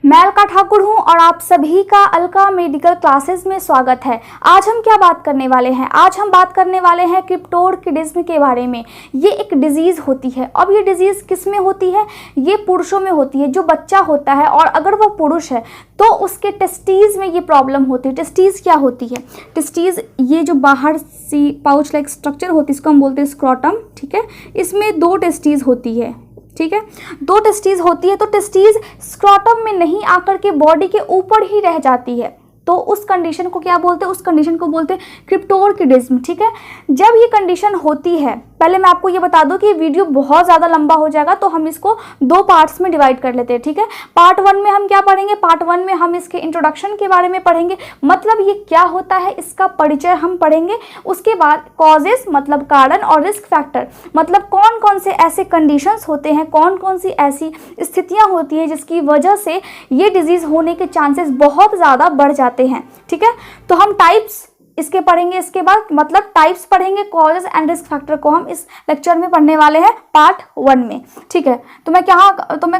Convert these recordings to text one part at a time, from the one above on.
मैं अलका ठाकुर हूं और आप सभी का अलका मेडिकल क्लासेस में स्वागत है। आज हम क्या बात करने वाले हैं? आज हम बात करने वाले हैं क्रिप्टोर्किडिज्म के बारे में। ये एक डिजीज़ होती है। अब ये डिजीज़ किस में होती है? ये पुरुषों में होती है। जो बच्चा होता है और अगर वह पुरुष है तो उसके टेस्टीज़ में ये प्रॉब्लम होती है। टेस्टीज़ क्या होती है? टेस्टीज़ ये जो बाहर सी पाउच लाइक स्ट्रक्चर होती है, इसको हम बोलते हैं स्क्रोटम। ठीक है, इसमें 2 टेस्टीज़ होती है। ठीक है, 2 टेस्टीज होती है। तो टेस्टीज स्क्रोटम में नहीं आकर के बॉडी के ऊपर ही रह जाती है, तो उस कंडीशन को क्या बोलते हैं? उस कंडीशन को बोलते हैं क्रिप्टोर्किडिज्म। ठीक है, जब ये कंडीशन होती है, पहले मैं आपको ये बता दूं कि ये वीडियो बहुत ज़्यादा लंबा हो जाएगा, तो हम इसको 2 पार्ट्स में डिवाइड कर लेते हैं। ठीक है, पार्ट 1 में हम क्या पढ़ेंगे? पार्ट 1 में हम इसके इंट्रोडक्शन के बारे में पढ़ेंगे, मतलब ये क्या होता है इसका परिचय हम पढ़ेंगे। उसके बाद कॉजेस मतलब कारण, और रिस्क फैक्टर मतलब कौन कौन से ऐसे कंडीशंस होते हैं, कौन कौन सी ऐसी स्थितियाँ होती हैं जिसकी वजह से ये डिजीज़ होने के चांसेस बहुत ज़्यादा बढ़ जाते हैं। ठीक है, तो हम टाइप्स इसके पढ़ेंगे, इसके बाद मतलब टाइप्स पढ़ेंगे, कॉजेज एंड रिस्क फैक्टर को हम इस लेक्चर में पढ़ने वाले हैं पार्ट 1 में। ठीक है, तो मैं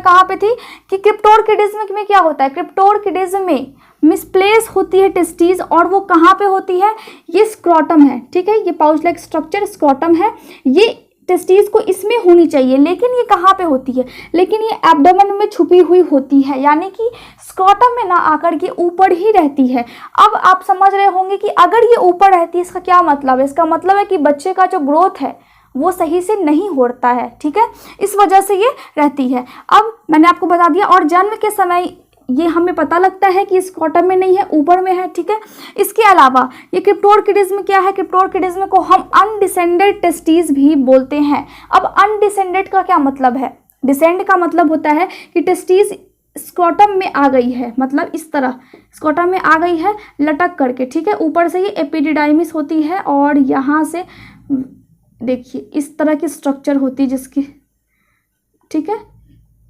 कहाँ पे थी कि क्रिप्टोर्किडिज्म में क्या होता है? क्रिप्टोर्किडिज्म में मिसप्लेस होती है टेस्टीज, और वो कहाँ पे होती है? ये स्क्रोटम है। ठीक है, ये पाउच लाइक स्ट्रक्चर स्क्रोटम है। ये टेस्टीज को इसमें होनी चाहिए, लेकिन ये कहाँ पे होती है? लेकिन ये एब्डोमेन में छुपी हुई होती है, यानी कि स्क्रोटम में ना आकर के ऊपर ही रहती है। अब आप समझ रहे होंगे कि अगर ये ऊपर रहती है इसका क्या मतलब है? इसका मतलब है कि बच्चे का जो ग्रोथ है वो सही से नहीं होता है। ठीक है, इस वजह से ये रहती है। अब मैंने आपको बता दिया, और जन्म के समय ये हमें पता लगता है कि स्क्रोटम में नहीं है, ऊपर में है। ठीक है, इसके अलावा ये क्रिप्टोर्किडिज्म क्या है? क्रिप्टोर्किडिज्म को हम अनडिसेंडेड टेस्टीज भी बोलते हैं। अब अनडिसेंडेड का क्या मतलब है? डिसेंड का मतलब होता है कि टेस्टीज स्क्रोटम में आ गई है, मतलब इस तरह स्क्रोटम में आ गई है लटक करके। ठीक है, ऊपर से ये एपिडिडाइमिस होती है और यहाँ से देखिए इस तरह की स्ट्रक्चर होती है जिसकी, ठीक है,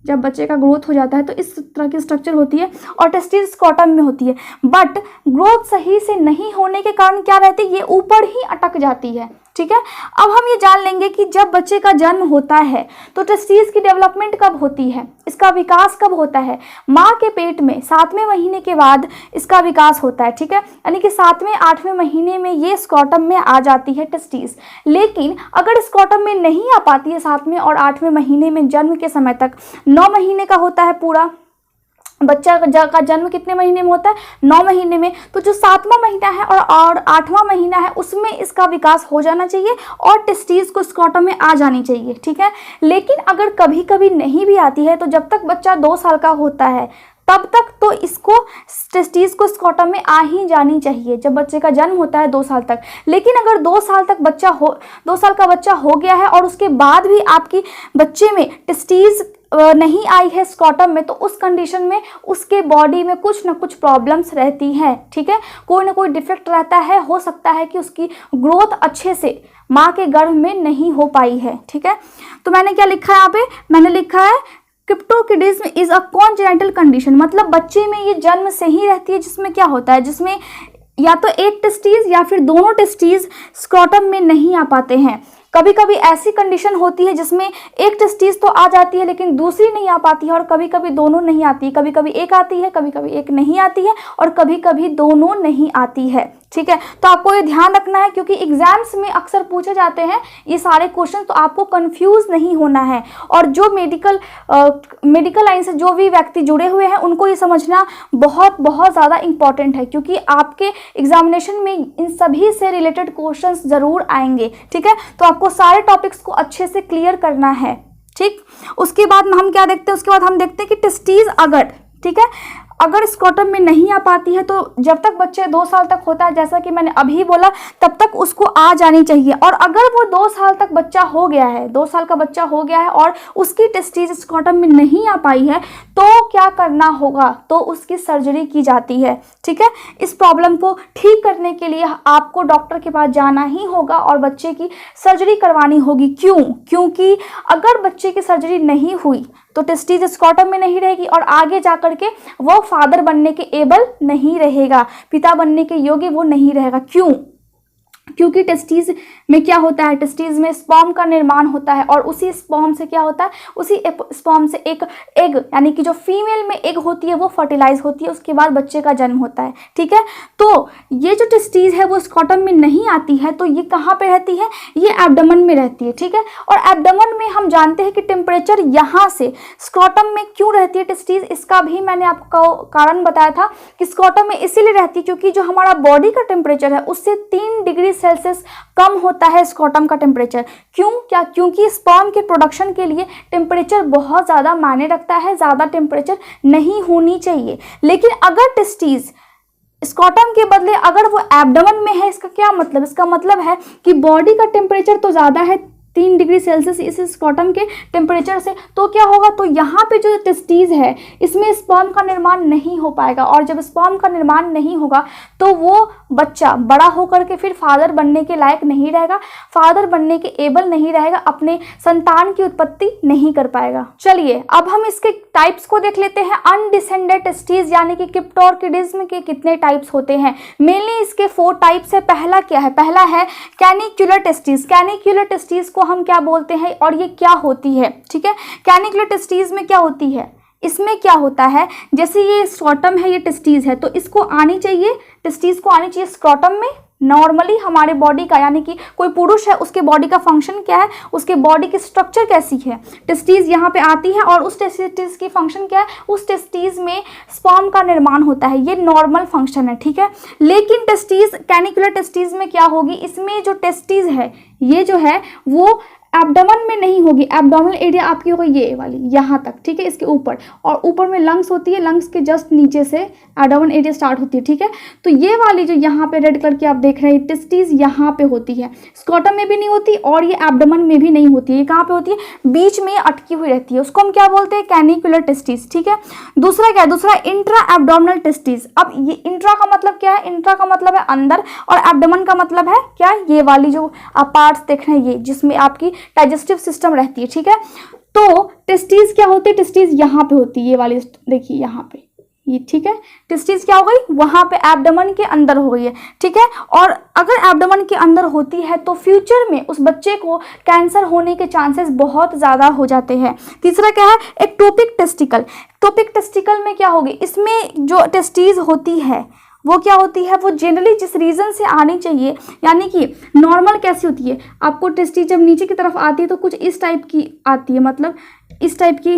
जब बच्चे का ग्रोथ हो जाता है तो इस तरह की स्ट्रक्चर होती है और टेस्टिस स्क्रोटम में होती है। बट ग्रोथ सही से नहीं होने के कारण क्या रहती है? ये ऊपर ही अटक जाती है। ठीक है, अब हम ये जान लेंगे कि जब बच्चे का जन्म होता है तो टेस्टिस की डेवलपमेंट कब होती है, इसका विकास कब होता है? माँ के पेट में 7वें महीने के बाद इसका विकास होता है। ठीक है, यानी कि 7वें 8वें महीने में ये स्क्रोटम में आ जाती है टेस्टिस। लेकिन अगर स्क्रोटम में नहीं आ पाती है 7वें और 8वें महीने में, जन्म के समय तक 9 महीने का होता है पूरा बच्चा का जन्म कितने महीने में होता है? 9 महीने में। तो जो 7वां महीना है और 8वां महीना है उसमें इसका विकास हो जाना चाहिए और टेस्टीज को स्क्रोटम में आ जानी चाहिए। ठीक है, लेकिन अगर कभी कभी नहीं भी आती है तो जब तक बच्चा 2 साल का होता है तब तक तो इसको टेस्टीज को स्क्रोटम में आ ही जानी चाहिए, जब बच्चे का जन्म होता है 2 साल तक। लेकिन अगर 2 साल का बच्चा हो गया है और उसके बाद भी आपकी बच्चे में टेस्टीज नहीं आई है स्क्रोटम में, तो उस कंडीशन में उसके बॉडी में कुछ ना कुछ प्रॉब्लम्स रहती हैं। ठीक है, कोई ना कोई डिफेक्ट रहता है। हो सकता है कि उसकी ग्रोथ अच्छे से माँ के गर्भ में नहीं हो पाई है। ठीक है, तो मैंने क्या लिखा है यहाँ पे? मैंने लिखा है क्रिप्टोर्किडिज्म इज अ कॉन्जेनिटल कंडीशन, मतलब बच्चे में ये जन्म से ही रहती है, जिसमें क्या होता है, जिसमें या तो एक टेस्टीज या फिर दोनों टेस्टीज स्क्रोटम में नहीं आ पाते हैं। कभी कभी ऐसी कंडीशन होती है जिसमें एक टेस्टीज तो आ जाती है लेकिन दूसरी नहीं आ पाती है, और कभी कभी दोनों नहीं आती। कभी कभी एक आती है, कभी कभी एक नहीं आती है, और कभी कभी दोनों नहीं आती है। ठीक है, तो आपको ये ध्यान रखना है क्योंकि एग्जाम्स में अक्सर पूछे जाते हैं ये सारे क्वेश्चन, तो आपको कंफ्यूज नहीं होना है। और जो मेडिकल लाइन से जो भी व्यक्ति जुड़े हुए हैं उनको ये समझना बहुत बहुत ज़्यादा इंपॉर्टेंट है, क्योंकि आपके एग्जामिनेशन में इन सभी से रिलेटेड क्वेश्चंस जरूर आएंगे। ठीक है, तो आपको सारे टॉपिक्स को अच्छे से क्लियर करना है। ठीक, उसके बाद हम क्या देखते हैं? उसके बाद हम देखते हैं कि टेस्टीज अगर, ठीक है, अगर स्क्रोटम में नहीं आ पाती है तो जब तक बच्चे 2 साल तक होता है, जैसा कि मैंने अभी बोला, तब तक उसको आ जानी चाहिए। और अगर वो 2 साल तक बच्चा हो गया है, 2 साल का बच्चा हो गया है और उसकी टेस्टीज स्क्रोटम में नहीं आ पाई है, तो क्या करना होगा? तो उसकी सर्जरी की जाती है। ठीक है, इस प्रॉब्लम को ठीक करने के लिए आपको डॉक्टर के पास जाना ही होगा और बच्चे की सर्जरी करवानी होगी। क्यों? क्योंकि अगर बच्चे की सर्जरी नहीं हुई तो टेस्टीज स्क्रोटम में नहीं रहेगी और आगे जाकर के वो फादर बनने के एबल नहीं रहेगा, पिता बनने के योग्य वो नहीं रहेगा। क्यों? क्योंकि टेस्टीज में क्या होता है, टेस्टीज में स्पर्म का निर्माण होता है और उसी स्पर्म से क्या होता है, उसी स्पर्म से एक एग यानी कि जो फीमेल में एग होती है वो फर्टिलाइज होती है, उसके बाद बच्चे का जन्म होता है। ठीक है, तो ये जो टेस्टीज है वो स्क्रॉटम में नहीं आती है, तो ये कहाँ पे रहती है, ये एब्डोमेन में रहती है। ठीक है, और एब्डोमेन में हम जानते हैं कि टेम्परेचर यहाँ से स्क्रॉटम में क्यों रहती है टेस्टीज, इसका भी मैंने आपको कारण बताया था कि स्क्रॉटम में इसीलिए रहती है क्योंकि जो हमारा बॉडी का टेम्परेचर है उससे 3 डिग्री सेल्सियस कम होता है स्क्रॉटम का टेम्परेचर। क्योंकि स्पर्म के प्रोडक्शन के लिए टेम्परेचर बहुत ज़्यादा मायने रखता है, ज़्यादा टेम्परेचर नहीं होनी चाहिए। लेकिन अगर टेस्टीज स्क्रॉटम के बदले अगर वो एब्डोमेन में है, इसका क्या मतलब, इसका मतलब है कि बॉडी का टेम्परेचर तो ज़्यादा है 3 डिग्री सेल्सियस इस स्क्रॉटम के टेम्परेचर से, तो क्या होगा, तो यहाँ पे जो टेस्टीज है इसमें स्पर्म का निर्माण नहीं हो पाएगा, और जब स्पर्म का निर्माण नहीं होगा तो वो बच्चा बड़ा होकर के फिर फादर बनने के लायक नहीं रहेगा, फादर बनने के एबल नहीं रहेगा, अपने संतान की उत्पत्ति नहीं कर पाएगा। चलिए अब हम इसके टाइप्स को देख लेते हैं। अनडिसेंडेड टेस्टीज यानी कि क्रिप्टोर्किडिज्म के कितने टाइप्स होते हैं, मेनली इसके 4 टाइप्स है। पहला क्या है, पहला है कैनिक्युलर टेस्टीज। कैनिक्युलर टेस्टीज को हम क्या बोलते हैं और ये क्या होती है, ठीक है। कैनिक्युलर टेस्टीज में क्या होती है, इसमें क्या होता है, जैसे ये स्क्रॉटम है, ये टेस्टीज है, तो इसको आनी चाहिए, टेस्टीज को आनी चाहिए स्क्रॉटम में। नॉर्मली हमारे बॉडी का यानी कि कोई पुरुष है उसके बॉडी का फंक्शन क्या है, उसके बॉडी की स्ट्रक्चर कैसी है, टेस्टीज यहाँ पे आती है और उस टेस्टीज की फंक्शन क्या है, उस टेस्टीज में स्पर्म का निर्माण होता है, ये नॉर्मल फंक्शन है। ठीक है, लेकिन टेस्टीज कैनिकुलर टेस्टीज में क्या होगी, इसमें जो टेस्टीज है ये जो है वो एब्डोमेन में नहीं होगी, एब्डोमिनल एरिया आपकी होगी ये वाली यहाँ तक, ठीक है, इसके ऊपर, और ऊपर में लंग्स होती है, लंग्स के जस्ट नीचे से एब्डोमेन एरिया स्टार्ट होती है। ठीक है, तो ये वाली जो यहाँ पे रेड कलर की आप देख रहे हैं टेस्टीज यहाँ पे होती है, स्क्रॉटम में भी नहीं होती और ये एब्डोमेन में भी नहीं होती है, ये कहाँ पे होती है, बीच में अटकी हुई रहती है, उसको हम क्या बोलते हैं, कैनिकुलर टेस्टीज। ठीक है, दूसरा क्या है, दूसरा इंट्रा एब्डोमिनल टेस्टीज। अब ये इंट्रा का मतलब क्या है, इंट्रा का मतलब है अंदर और एब्डोमेन का मतलब है क्या, ये वाली जो आप पार्ट्स देख रहे हैं ये जिसमें आपकी डाइजेस्टिव सिस्टम रहती है। ठीक है, तो टेस्टीज क्या होती है, टेस्टीज यहाँ पे होती है, ये वाली देखिए यहाँ पे ये, ठीक है, टेस्टीज क्या हो गई, वहां पे एब्डोमेन के अंदर हो गई है। ठीक है, और अगर एब्डोमेन के अंदर होती है तो फ्यूचर में उस बच्चे को कैंसर होने के चांसेस बहुत ज़्यादा हो जाते हैं। तीसरा क्या है, एक्टोपिक टेस्टिकल। एक्टोपिक टेस्टिकल में क्या होगी, इसमें जो टेस्टीज होती है वो क्या होती है, वो जनरली जिस रीजन से आनी चाहिए, यानी कि नॉर्मल कैसी होती है, आपको टेस्टीज जब नीचे की तरफ आती है तो कुछ इस टाइप की आती है, मतलब इस टाइप की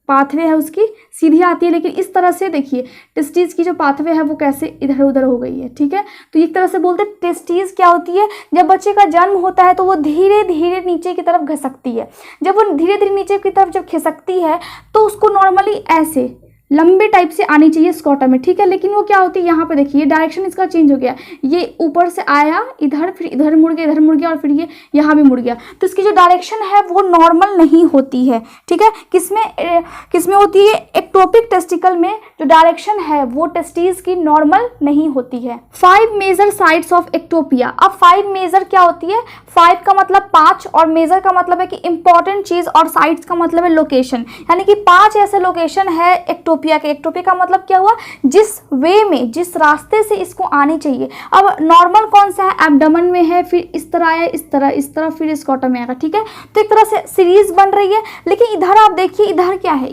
पाथवे है उसकी सीधी आती है, लेकिन इस तरह से देखिए टेस्टीज की जो पाथवे है वो कैसे इधर उधर हो गई है। ठीक है, तो एक तरह से बोलते हैं टेस्टीज क्या होती है, जब बच्चे का जन्म होता है तो वो धीरे धीरे नीचे की तरफ घसकती है, जब वो धीरे धीरे नीचे की तरफ जब खिसकती है तो उसको नॉर्मली ऐसे लंबे टाइप से आनी चाहिए स्क्रॉटम में। ठीक है, लेकिन वो क्या होती है, यहाँ पे देखिए डायरेक्शन इसका चेंज हो गया, ये ऊपर से आया इधर, फिर इधर मुड़ गया, इधर मुड़ गया और फिर ये यहाँ भी मुड़ गया, तो इसकी जो डायरेक्शन है वो नॉर्मल नहीं होती है। ठीक है, किसमें होती है, एक्टोपिक टेस्टिकल में जो डायरेक्शन है वो टेस्टीज की नॉर्मल नहीं होती है। 5 मेजर साइट्स ऑफ एक्टोपिया। अब 5 मेजर क्या होती है, 5 का मतलब 5 और मेजर का मतलब है कि इंपॉर्टेंट चीज और साइट्स का मतलब है लोकेशन, यानी कि 5 ऐसे लोकेशन है एक्टोपिया के। एक्टोपिया का मतलब क्या हुआ, जिस वे में, जिस रास्ते से इसको आनी चाहिए। अब नॉर्मल कौन सा है, एब्डोमेन में है, फिर इस तरह है, इस तरह फिर स्क्रॉटम में आएगा। ठीक है, तो एक तरह से सीरीज बन रही है, लेकिन इधर आप देखिए, इधर क्या है,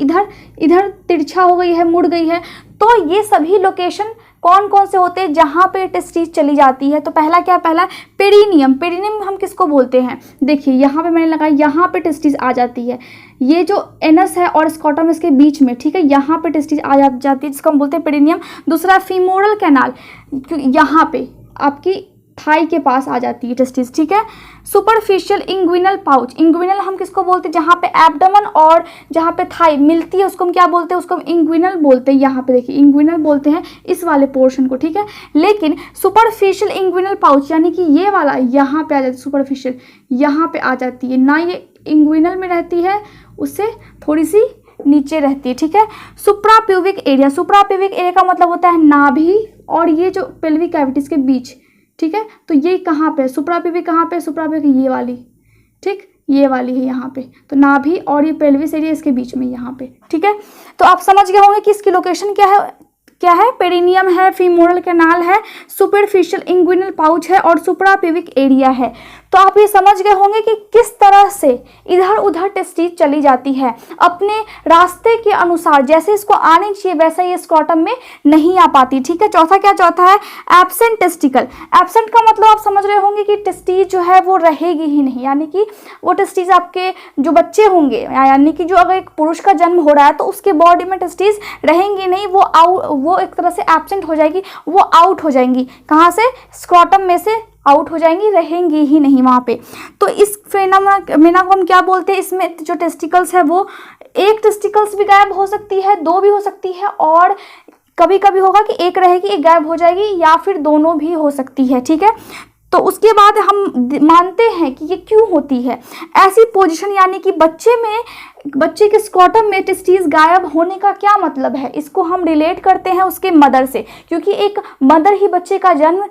इधर तिरछा हो गई है, मुड़ गई है। तो ये सभी लोकेशन कौन कौन से होते हैं जहाँ पे टेस्टीज चली जाती है, तो पहला क्या, पहला पेरिनियम। पेरिनियम हम किसको बोलते हैं, देखिए यहाँ पे मैंने लगाया, यहाँ पे टेस्टीज आ जाती है, ये जो एनस है और स्क्रॉटम इसके बीच में, ठीक है, यहाँ पे टेस्टीज आ जाती है जिसको हम बोलते हैं पेरिनियम। दूसरा फीमोरल कैनाल, यहाँ पे आपकी थाई के पास आ जाती है टेस्टीज। ठीक है, सुपरफिशियल इंग्विनल पाउच। इंग्विनल हम किसको बोलते हैं, जहाँ पे एब्डोमेन और जहाँ पे थाई मिलती है उसको हम क्या बोलते हैं, उसको हम इंग्विनल बोलते हैं। यहाँ पे देखिए इंग्विनल बोलते हैं इस वाले पोर्शन को। ठीक है, लेकिन सुपरफिशियल इंग्विनल पाउच यानी कि ये वाला यहाँ पे आ जाती है, सुपरफिशियल यहाँ पे आ जाती है ना, ये इंग्विनल में रहती है, उससे थोड़ी सी नीचे रहती है। ठीक है, सुप्राप्यूबिक एरिया। सुप्राप्यूबिक एरिया का मतलब होता है नाभि और ये जो पेल्विक कैविटीज के बीच। ठीक है, तो ये कहाँ पे, सुप्राप्यूबिक कहाँ पे, सुप्राप्यूबिक ये वाली, ठीक, ये वाली है यहाँ पे, तो नाभि और ये पेल्विस एरिया इसके बीच में यहाँ पे। ठीक है, तो आप समझ गए होंगे कि इसकी लोकेशन क्या है, क्या है, पेरिनियम है, फीमोरल कैनाल है, सुपरफिशियल इंग्विनल पाउच है और सुप्राप्यूबिक एरिया है। तो आप ये समझ गए होंगे कि किस तरह से इधर उधर टेस्टिस चली जाती है अपने रास्ते के अनुसार, जैसे इसको आने चाहिए वैसा ये स्क्रॉटम में नहीं आ पाती। ठीक है, चौथा क्या, चौथा है एब्सेंट टेस्टिकल। एब्सेंट का मतलब आप समझ रहे होंगे कि टेस्टिस जो है वो रहेगी ही नहीं, यानी कि वो टेस्टिस आपके जो बच्चे होंगे, यानी कि जो अगर एक पुरुष का जन्म हो रहा है तो उसके बॉडी में टेस्टिस रहेंगी नहीं, वो एक तरह से एब्सेंट हो जाएगी, वो आउट हो जाएंगी। कहाँ से, स्क्रॉटम में से आउट हो जाएंगी, रहेंगी ही नहीं वहाँ पे। तो इस फेनोमेना को हम क्या बोलते हैं, इसमें जो टेस्टिकल्स है वो एक टेस्टिकल्स भी गायब हो सकती है, दो भी हो सकती है, और कभी कभी होगा कि एक रहेगी एक गायब हो जाएगी, या फिर दोनों भी हो सकती है। ठीक है, तो उसके बाद हम मानते हैं कि ये क्यों होती है ऐसी पोजीशन, यानी कि बच्चे के स्क्रॉटम में टेस्टिस गायब होने का क्या मतलब है, इसको हम रिलेट करते हैं उसके मदर से, क्योंकि एक मदर ही बच्चे का जन्म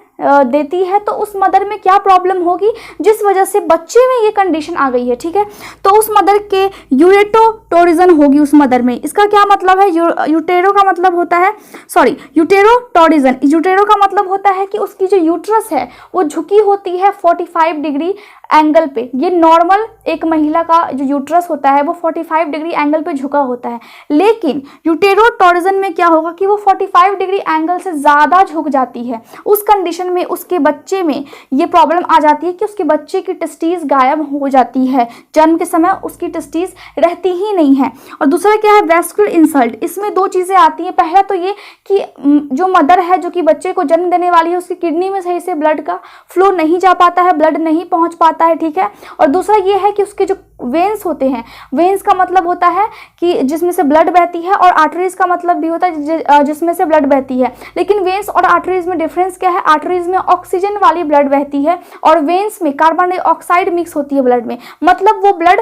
देती है, तो उस मदर में क्या प्रॉब्लम होगी जिस वजह से बच्चे में ये कंडीशन आ गई है। ठीक है, तो उस मदर के यूरेटोटोरिजन होगी उस मदर में। इसका क्या मतलब है, यूटेरो का मतलब होता है, सॉरी यूटेरोटोरिजन, यूटेरो का मतलब होता है कि उसकी जो यूट्रस है वो झुकी होती है 45 डिग्री एंगल पे। ये नॉर्मल एक महिला का जो यूट्रस होता है वो 45 डिग्री एंगल पे झुका होता है, लेकिन यूटेरोटोरिजन में क्या होगा कि वो 45 डिग्री एंगल से ज़्यादा झुक जाती है। उस कंडीशन में उसके बच्चे में ये प्रॉब्लम आ जाती है कि उसके बच्चे की टेस्टिस गायब हो जाती है, जन्म के समय उसकी टेस्टिस रहती ही नहीं है। और दूसरा क्या है, वैस्कुलर इंसल्ट। इसमें दो चीज़ें आती हैं, पहला तो ये कि जो मदर है जो कि बच्चे को जन्म देने वाली है उसकी किडनी में सही से ब्लड का फ्लो नहीं जा पाता है, ब्लड नहीं पहुंच पाता है। ठीक है, और दूसरा ये है कि उसके जो वेन्स होते हैं, वेन्स का मतलब होता है कि जिसमें से ब्लड बहती है, और आर्टरीज का मतलब भी होता है जिसमें से ब्लड बहती है। लेकिन वेन्स और आर्टरीज में डिफरेंस क्या है, आर्टरीज में ऑक्सीजन वाली ब्लड बहती है और वेन्स में कार्बन डाइऑक्साइड मिक्स होती है ब्लड में, मतलब वो ब्लड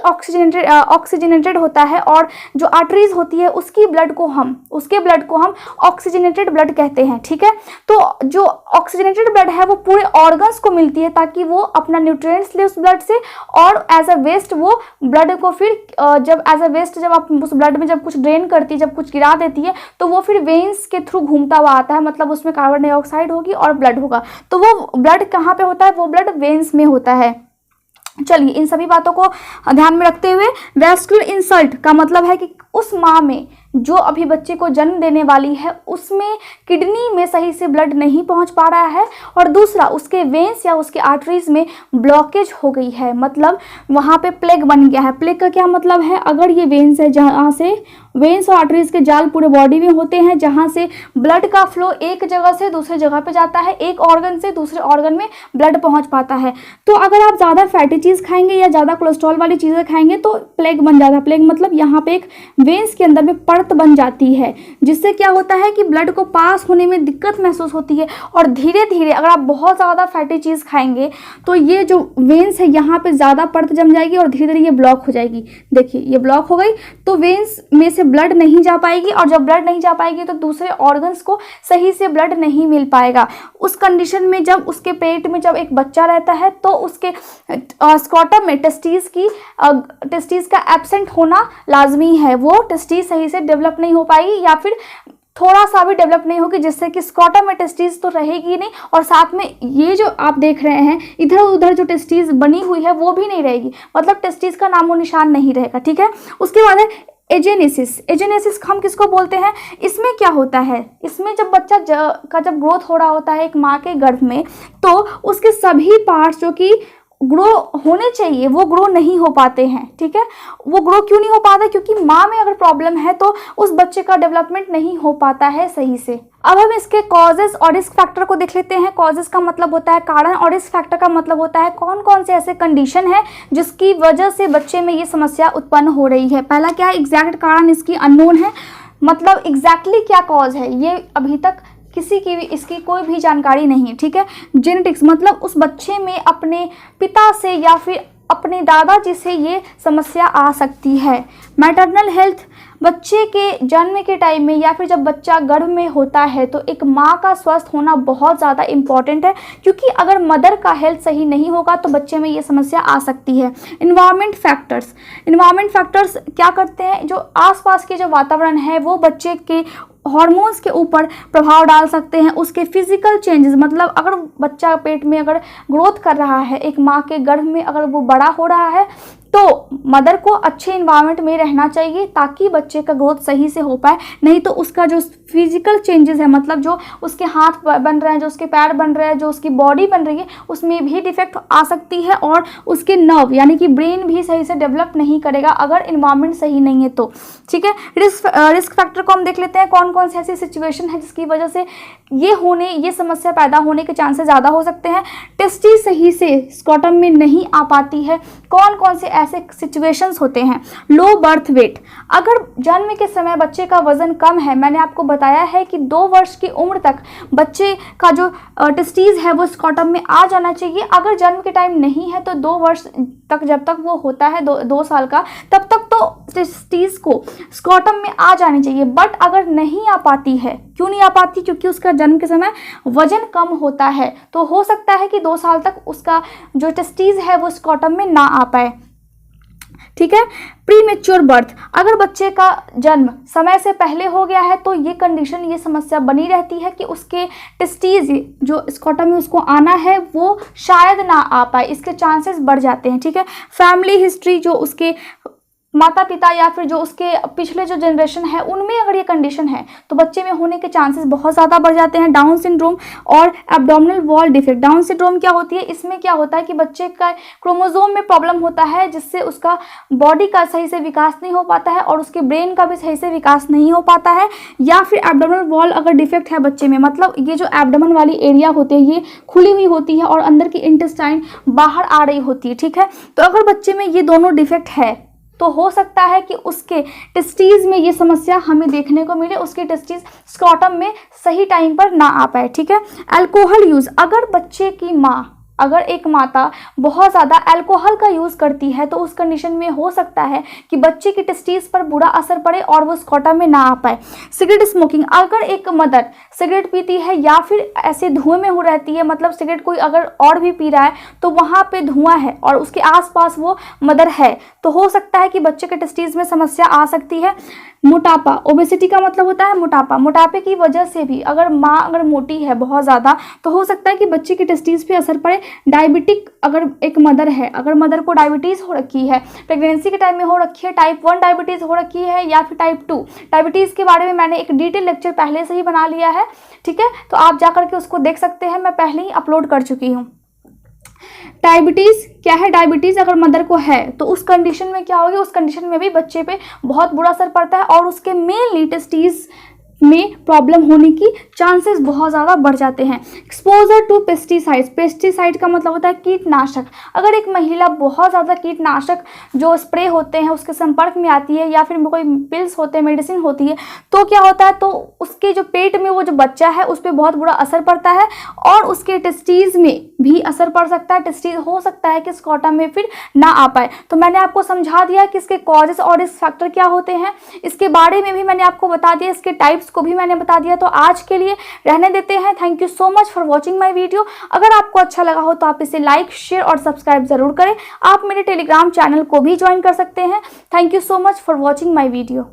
ऑक्सीजनेटेड होता है, और जो आर्टरीज होती है उसके ब्लड को हम ऑक्सीजनेटेड ब्लड कहते हैं। ठीक है, तो जो ऑक्सीजनेटेड ब्लड है वो पूरे ऑर्गन्स को मिलती है ताकि वो अपना न्यूट्रिएंट्स ले उस ब्लड से, और एज अ वेस्ट वो ब्लड को फिर जब एज अ वेस्ट जब आप उस ब्लड में जब कुछ ड्रेन करती है, जब कुछ गिरा देती है, तो वो फिर वेन्स के थ्रू घूमता हुआ आता है, मतलब उसमें कार्बन डाइऑक्साइड होगी और ब्लड होगा। तो वो ब्लड कहाँ पे होता है, वो ब्लड वेन्स में होता है। चलिए, इन सभी बातों को ध्यान में रखते हुए वैस्कुलर इंसल्ट का मतलब है कि उस माँ में जो अभी बच्चे को जन्म देने वाली है उसमें किडनी में सही से ब्लड नहीं पहुंच पा रहा है, और दूसरा उसके वेन्स या उसके आर्टरीज में ब्लॉकेज हो गई है, मतलब वहाँ पे प्लेग बन गया है। प्लेग का क्या मतलब है, अगर ये वेन्स है जहाँ से वेन्स और आर्टरीज के जाल पूरे बॉडी में होते हैं, जहाँ से ब्लड का फ्लो एक जगह से दूसरे जगह पे जाता है, एक ऑर्गन से दूसरे ऑर्गन में ब्लड पहुँच पाता है। तो अगर आप ज़्यादा फैटी चीज़ खाएंगे या ज़्यादा कोलेस्ट्रॉल वाली चीज़ें खाएंगे तो प्लेग बन जाता है। प्लेग मतलब यहाँ पे एक वेन्स के अंदर में परत बन जाती है, जिससे क्या होता है कि ब्लड को पास होने में दिक्कत महसूस होती है, और धीरे धीरे अगर आप बहुत ज़्यादा फैटी चीज़ खाएंगे तो ये जो वेन्स है यहाँ पे ज़्यादा परत जम जाएगी और धीरे धीरे ये ब्लॉक हो जाएगी। देखिए, ये ब्लॉक हो गई तो वेन्स में से ब्लड नहीं जा पाएगी, और जब ब्लड नहीं जा पाएगी तो दूसरे ऑर्गन्स को सही से ब्लड नहीं मिल पाएगा। उस कंडीशन में जब उसके पेट में जब एक बच्चा रहता है तो उसके स्क्रॉटम में टेस्टिस का एब्सेंट होना लाजमी है। वो टेस्टिस सही से डेवलप नहीं हो पाएगी, या फिर थोड़ा सा भी डेवलप नहीं होगी, जिससे कि स्क्रॉटम में टेस्टिस तो रहेगी नहीं, और साथ में ये जो आप देख रहे हैं इधर उधर जो टेस्टिस बनी हुई है वो भी नहीं रहेगी, मतलब टेस्टिस का नामो निशान नहीं रहेगा। ठीक है, उसके बाद है एजेनेसिस। एजेनेसिस हम किसको बोलते हैं, इसमें क्या होता है, इसमें जब बच्चा जब ग्रोथ हो रहा होता है एक माँ के गर्भ में, तो उसके सभी पार्ट्स जो कि ग्रो होने चाहिए वो ग्रो नहीं हो पाते हैं। ठीक है, वो ग्रो क्यों नहीं हो पाता, क्योंकि माँ में अगर प्रॉब्लम है तो उस बच्चे का डेवलपमेंट नहीं हो पाता है सही से। अब हम इसके कॉजेस और रिस्क फैक्टर को देख लेते हैं। कॉजेस का मतलब होता है कारण, और रिस्क फैक्टर का मतलब होता है कौन कौन से ऐसे कंडीशन है जिसकी वजह से बच्चे में ये समस्या उत्पन्न हो रही है। पहला क्या है, एग्जैक्ट कारण इसकी अननोन है, मतलब एग्जैक्टली क्या कॉज है ये अभी तक किसी की भी इसकी कोई भी जानकारी नहीं है। ठीक है, जेनेटिक्स मतलब उस बच्चे में अपने पिता से या फिर अपने दादाजी से ये समस्या आ सकती है। मैटरनल हेल्थ, बच्चे के जन्म के टाइम में या फिर जब बच्चा गर्भ में होता है तो एक माँ का स्वस्थ होना बहुत ज़्यादा इम्पॉर्टेंट है, क्योंकि अगर मदर का हेल्थ सही नहीं होगा तो बच्चे में ये समस्या आ सकती है। इन्वायरमेंट फैक्टर्स क्या करते हैं, जो आसपास के जो वातावरण है वो बच्चे के हॉर्मोन्स के ऊपर प्रभाव डाल सकते हैं। उसके फिजिकल चेंजेस, मतलब अगर बच्चा पेट में अगर ग्रोथ कर रहा है, एक माँ के गर्भ में अगर वो बड़ा हो रहा है, तो मदर को अच्छे इन्वायरमेंट में रहना चाहिए ताकि बच्चे का ग्रोथ सही से हो पाए। नहीं तो उसका जो फिजिकल चेंजेस है, मतलब जो उसके हाथ बन रहे हैं, जो उसके पैर बन रहे हैं, जो उसकी बॉडी बन रही है, उसमें भी डिफेक्ट आ सकती है और उसके नर्व यानी कि ब्रेन भी सही से डेवलप नहीं करेगा अगर इन्वायरमेंट सही नहीं है तो। ठीक है, रिस्क फैक्टर को हम देख लेते हैं। कौन कौन सी ऐसी सिचुएशन है जिसकी वजह से ये समस्या पैदा होने के चांसेस ज़्यादा हो सकते हैं। टेस्टिस सही से स्क्रॉटम में नहीं आ पाती है। कौन कौन से ऐसे सिचुएशंस होते हैं। लो बर्थ वेट, अगर जन्म के समय बच्चे का वजन कम है, मैंने आपको बताया है कि 2 वर्ष की उम्र तक बच्चे का जो टेस्टीज है वो स्क्रॉटम में आ जाना चाहिए। अगर जन्म के टाइम नहीं है तो 2 वर्ष तक, जब तक वो होता है 2 साल का, तब तक तो टेस्टीज को स्क्रॉटम में आ जानी चाहिए। बट अगर नहीं आ पाती है, क्यों नहीं आ पाती, क्योंकि उसका जन्म के समय वजन कम होता है, तो हो सकता है कि 2 साल तक उसका जो टेस्टीज है वो स्क्रॉटम में ना आ पाए। ठीक है, प्रीमेच्योर बर्थ, अगर बच्चे का जन्म समय से पहले हो गया है तो ये कंडीशन, ये समस्या बनी रहती है कि उसके टेस्टीज जो स्क्रॉटम में उसको आना है वो शायद ना आ पाए, इसके चांसेस बढ़ जाते हैं। ठीक है, फैमिली हिस्ट्री, जो उसके माता पिता या फिर जो उसके पिछले जो जनरेशन है उनमें अगर ये कंडीशन है तो बच्चे में होने के चांसेस बहुत ज़्यादा बढ़ जाते हैं। डाउन सिंड्रोम और abdominal wall defect, down syndrome क्या होती है, इसमें क्या होता है कि बच्चे का क्रोमोसोम में प्रॉब्लम होता है, जिससे उसका बॉडी का सही से विकास नहीं हो पाता है और उसके ब्रेन का भी सही से विकास नहीं हो पाता है। या फिर एब्डोमिनल वॉल अगर डिफेक्ट है बच्चे में, मतलब ये जो एब्डोमेन वाली एरिया होती है ये खुली हुई होती है और अंदर की इंटेस्टाइन बाहर आ रही होती है। ठीक है, तो अगर बच्चे में ये दोनों डिफेक्ट है तो हो सकता है कि उसके टेस्टीज में ये समस्या हमें देखने को मिले, उसके टेस्टीज स्क्रॉटम में सही टाइम पर ना आ पाए। ठीक है, अल्कोहल यूज़, अगर बच्चे की माँ, अगर एक माता बहुत ज़्यादा अल्कोहल का यूज़ करती है तो उस कंडीशन में हो सकता है कि बच्चे की टेस्टीज पर बुरा असर पड़े और वो स्क्रॉटम में ना आ पाए। सिगरेट स्मोकिंग, अगर एक मदर सिगरेट पीती है या फिर ऐसे धुएं में हो रहती है, मतलब सिगरेट कोई अगर और भी पी रहा है तो वहाँ पे धुआं है और उसके आसपास वो मदर है, तो हो सकता है कि बच्चे के टेस्टीज में समस्या आ सकती है। मोटापा, ओबेसिटी का मतलब होता है मोटापा, मोटापे की वजह से भी अगर माँ अगर मोटी है बहुत ज़्यादा तो हो सकता है कि बच्चे की टेस्टीज पे असर पड़े। डायबिटिक, अगर एक मदर है, अगर मदर को डायबिटीज़ हो रखी है, प्रेगनेंसी के टाइम में हो रखी है, टाइप 1 डायबिटीज़ हो रखी है या फिर टाइप 2 डायबिटीज़ के बारे में मैंने एक डिटेल लेक्चर पहले से ही बना लिया है। ठीक है, तो आप जा करके उसको देख सकते हैं, मैं पहले ही अपलोड कर चुकी हूँ। डायबिटीज़ क्या है, डायबिटीज़ अगर मदर को है तो उस कंडीशन में क्या होगी, उस कंडीशन में भी बच्चे पे बहुत बुरा असर पड़ता है और उसके मेनली टेस्टीज में प्रॉब्लम होने की चांसेस बहुत ज़्यादा बढ़ जाते हैं। एक्सपोजर टू पेस्टिसाइड्स, पेस्टिसाइड का मतलब होता है कीटनाशक, अगर एक महिला बहुत ज़्यादा कीटनाशक जो स्प्रे होते हैं उसके संपर्क में आती है या फिर कोई पिल्स होते हैं, मेडिसिन होती है, तो क्या होता है, तो उसके जो पेट में वो जो बच्चा है उस पर बहुत बुरा असर पड़ता है और उसके टेस्टीज में भी असर पड़ सकता है। टेस्टीज हो सकता है कि स्क्रॉटम में फिर ना आ पाए। तो मैंने आपको समझा दिया कि इसके कॉजेस और रिस्क फैक्टर क्या होते हैं, इसके बारे में भी मैंने आपको बता दिया, इसके टाइप्स को भी मैंने बता दिया। तो आज के लिए रहने देते हैं। Thank you so much for watching my video. अगर आपको अच्छा लगा हो तो आप इसे लाइक, शेयर और सब्सक्राइब जरूर करें। आप मेरे टेलीग्राम चैनल को भी ज्वाइन कर सकते हैं। Thank you so much for watching my video.